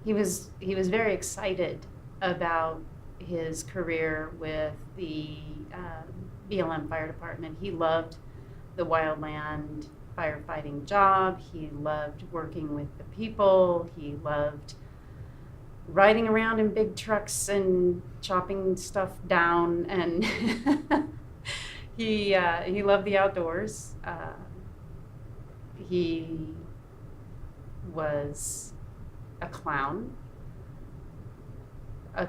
he was very excited about his career with the BLM Fire Department. He loved the wildland firefighting job. He loved working with the people. He loved riding around in big trucks and chopping stuff down, and he loved the outdoors. He was a clown, a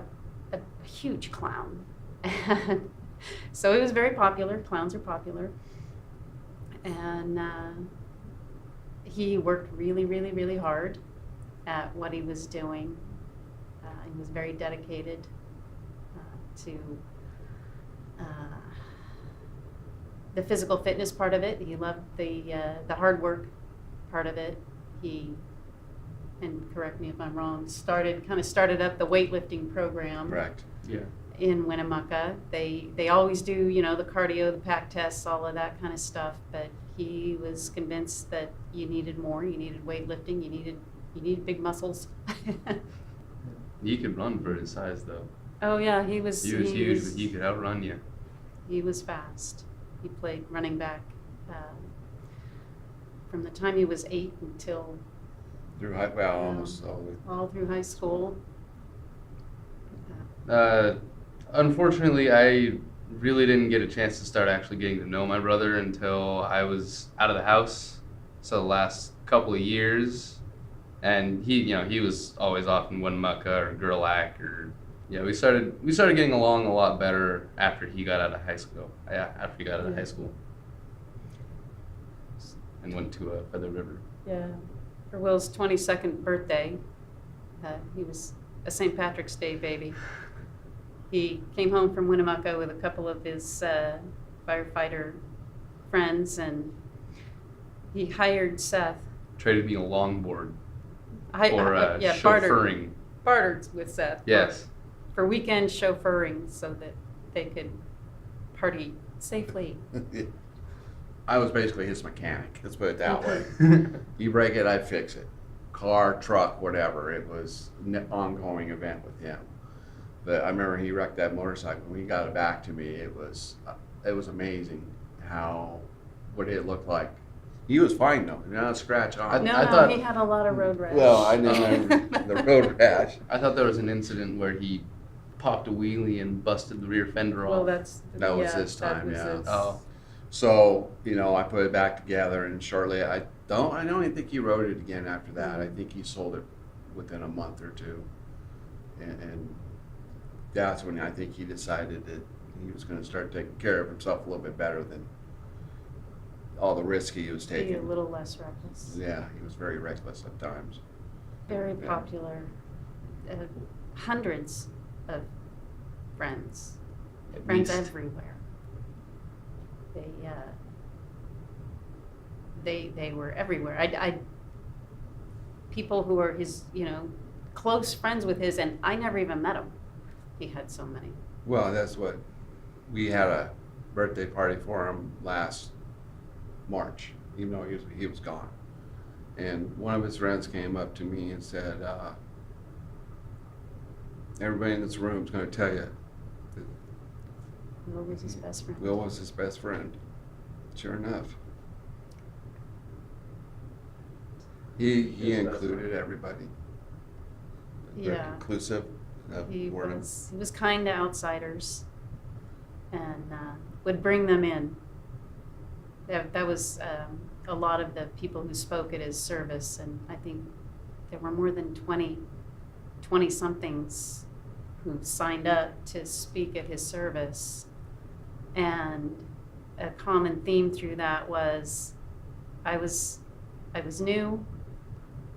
huge clown. And so he was very popular. Clowns are popular. And he worked really, really, really hard at what he was doing. He was very dedicated to the physical fitness part of it. He loved the hard work part of it. He, and correct me if I'm wrong, started up the weightlifting program. Correct. Yeah. In Winnemucca. They always do, the cardio, the pack tests, all of that kind of stuff, but he was convinced that you needed more. You needed weightlifting. You needed big muscles. He could run for his size, though. Oh yeah, he was huge, but he could outrun you. He was fast. He played running back from the time he was 8 until Almost all through high school. Unfortunately, I really didn't get a chance to start actually getting to know my brother until I was out of the house. So the last couple of years, and he was always off in Winnemucca or Gerlach, or we started getting along a lot better after he got out of high school. After he got out of high school, and went to Feather River. Yeah, for Will's 22nd birthday, he was a St. Patrick's Day baby. He came home from Winnemucca with a couple of his firefighter friends, and he hired Seth. Traded me a longboard for Yeah, chauffeuring. Bartered with Seth. Yes. For weekend chauffeuring so that they could party safely. I was basically his mechanic. Let's put it that way. You break it, I fix it. Car, truck, whatever. It was an ongoing event with him. But I remember he wrecked that motorcycle. When he got it back to me, it was amazing what it looked like. He was fine though, not a scratch on. No, I thought he had a lot of road rash. Well, I know the road rash. I thought there was an incident where he popped a wheelie and busted the rear fender off. Well, that was this time, yeah. Oh. So, I put it back together, and shortly, I don't even think he rode it again after that. I think he sold it within a month or two. And that's when I think he decided that he was going to start taking care of himself a little bit better than all the risk he was taking. Be a little less reckless. Yeah, he was very reckless at times. Very popular. Hundreds of friends. Friends everywhere. They were everywhere. People who were his, close friends with his, and I never even met him. He had so many. Well, that's what we had a birthday party for him last March, even though he was gone. And one of his friends came up to me and said, everybody in this room is going to tell you that Will was his best friend. Will was his best friend. Sure enough. He included everybody. Very Yeah. inclusive of He word. was kind to outsiders, and would bring them in. That was a lot of the people who spoke at his service, and I think there were more than 20-somethings who signed up to speak at his service. And a common theme through that was, I was new,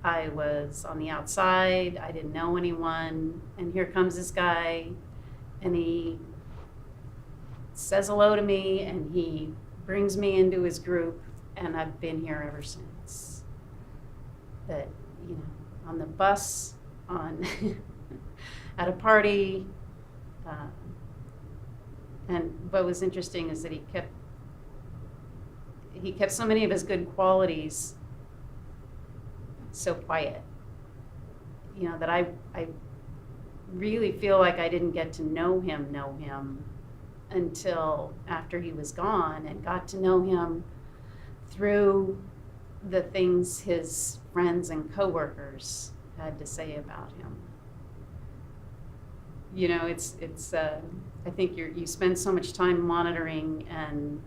I was on the outside, I didn't know anyone, and here comes this guy, and he says hello to me, and he brings me into his group, and I've been here ever since. That, on the bus, at a party, and what was interesting is that he kept so many of his good qualities so quiet. that I really feel like I didn't get to know him until after he was gone, and got to know him through the things his friends and coworkers had to say about him. It's I think you spend so much time monitoring and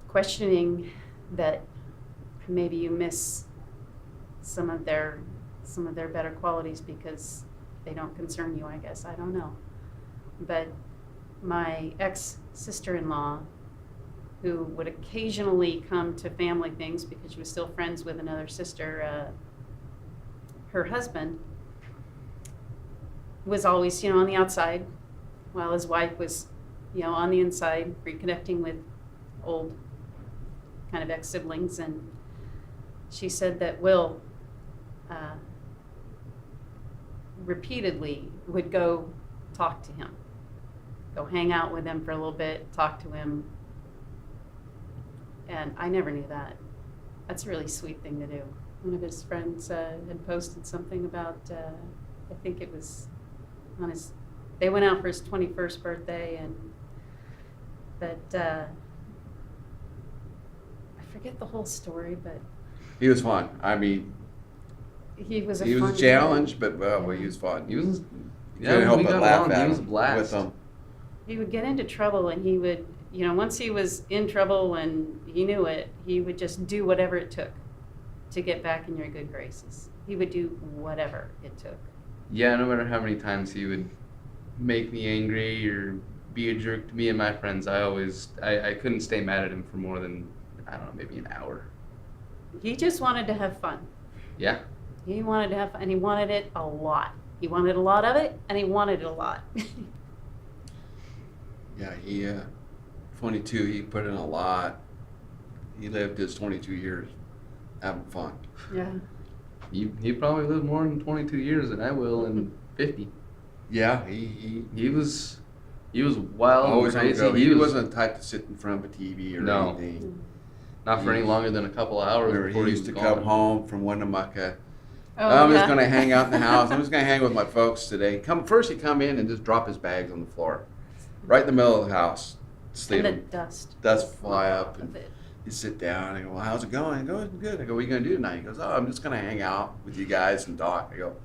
questioning that maybe you miss some of their better qualities because they don't concern you, I guess. I don't know. But my ex-sister-in-law, who would occasionally come to family things because she was still friends with another sister, her husband was always, on the outside, while his wife was, on the inside, reconnecting with old kind of ex-siblings. And she said that Will repeatedly would go talk to him, go hang out with him for a little bit, talk to him. And I never knew that. That's a really sweet thing to do. One of his friends had posted something about, I think it was on they went out for his 21st birthday, but I forget the whole story, but He was fun. I mean, he was a he was fun a challenge, guy. but he was fun. He was. You couldn't help we but got laugh along. at He was a him blast. with them. He would get into trouble, and he would, once he was in trouble and he knew it, he would just do whatever it took to get back in your good graces. He would do whatever it took. Yeah, no matter how many times he would make me angry or be a jerk to me and my friends, I couldn't stay mad at him for more than, I don't know, maybe an hour. He just wanted to have fun. Yeah. He wanted to have fun, and he wanted it a lot. He wanted a lot of it, and he wanted it a lot. Yeah, he 22. He put in a lot. He lived his 22 years having fun. Yeah. He probably lived more than 22 years than I will in 50. Yeah, he was wild and always on the crazy. go. He wasn't the type to sit in front of a TV or No. anything. Not for any longer than a couple of hours Remember, before he used to come home from Winnemucca. Oh, I'm yeah. just going to hang out in the house. I'm just going to hang with my folks today. He'd come in and just drop his bags on the floor, right in the middle of the house. Sleep. And the dust. Dust fly up, of and it. you sit down. I go, well, how's it going? He goes, good. I go, what are you going to do tonight? He goes, oh, I'm just going to hang out with you guys and talk. I go,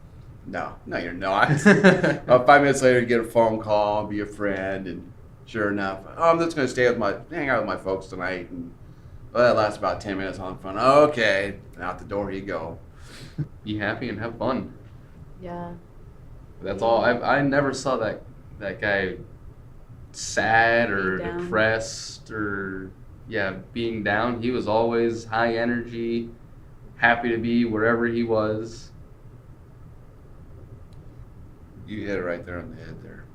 no, you're not. About 5 minutes later, you get a phone call, be a friend, and sure enough, oh, I'm just going to hang out with my folks tonight. And well, that lasts about 10 minutes on the phone. Okay, and out the door you go. Be happy and have fun. Yeah. That's all. I never saw that guy sad or Down. depressed or being down. He was always high energy, happy to be wherever he was. You hit it right there on the head there.